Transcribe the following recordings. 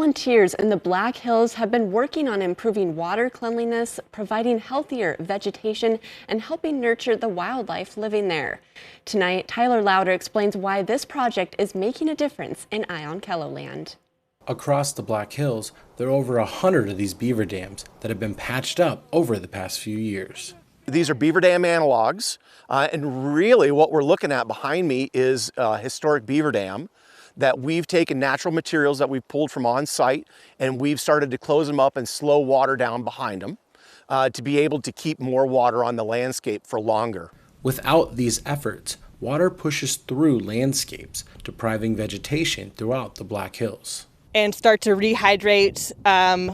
Volunteers in the Black Hills have been working on improving water cleanliness, providing healthier vegetation, and helping nurture the wildlife living there. Tonight, Tyler Louder explains why this project is making a difference in Ion-Kelloland. Across the Black Hills, there are over 100 of these beaver dams that have been patched up over the past few years. These are beaver dam analogs, and really what we're looking at behind me is a historic beaver dam that we've taken natural materials that we've pulled from on site, and we've started to close them up and slow water down behind them to be able to keep more water on the landscape for longer. Without these efforts, water pushes through landscapes, depriving vegetation throughout the Black Hills. And start to rehydrate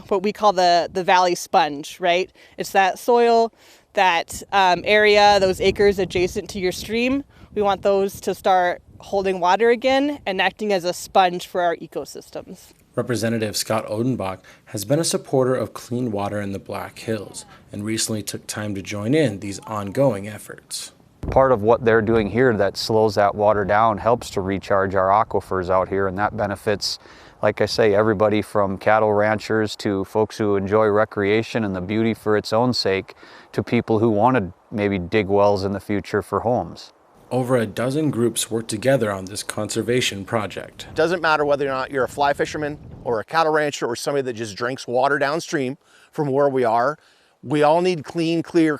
what we call the valley sponge, right? It's that soil, that area, those acres adjacent to your stream. We want those to start holding water again and acting as a sponge for our ecosystems. Representative Scott Odenbach has been a supporter of clean water in the Black Hills and recently took time to join in these ongoing efforts. Part of what they're doing here that slows that water down helps to recharge our aquifers out here, and that benefits, like I say, everybody from cattle ranchers to folks who enjoy recreation and the beauty for its own sake to people who want to maybe dig wells in the future for homes. Over a dozen groups work together on this conservation project. It doesn't matter whether or not you're a fly fisherman or a cattle rancher or somebody that just drinks water downstream from where we are. We all need clean, clear,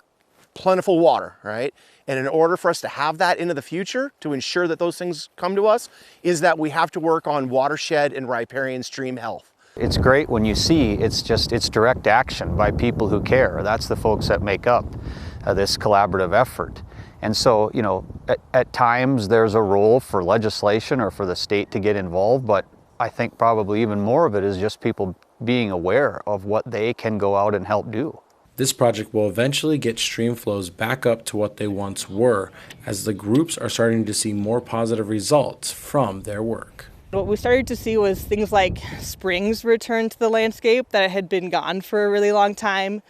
plentiful water, right? And in order for us to have that into the future, to ensure that those things come to us, is that we have to work on watershed and riparian stream health. It's great when you see it's direct action by people who care. That's the folks that make up this collaborative effort. And so, you know, at times there's a role for legislation or for the state to get involved, but I think probably even more of it is just people being aware of what they can go out and help do. This project will eventually get stream flows back up to what they once were, as the groups are starting to see more positive results from their work. What we started to see was things like springs return to the landscape that had been gone for a really long time.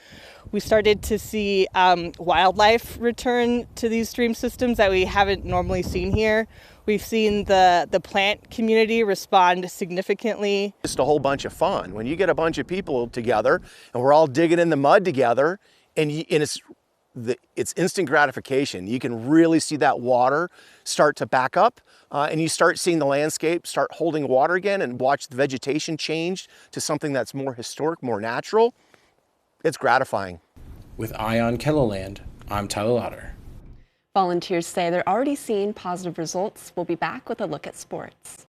We started to see wildlife return to these stream systems that we haven't normally seen here. We've seen the plant community respond significantly. Just a whole bunch of fun. When you get a bunch of people together and we're all digging in the mud together, and it's instant gratification. You can really see that water start to back up, and you start seeing the landscape start holding water again and watch the vegetation change to something that's more historic, more natural. It's gratifying. With Ion-Kelloland, I'm Tyler Louder. Volunteers say they're already seeing positive results. We'll be back with a look at sports.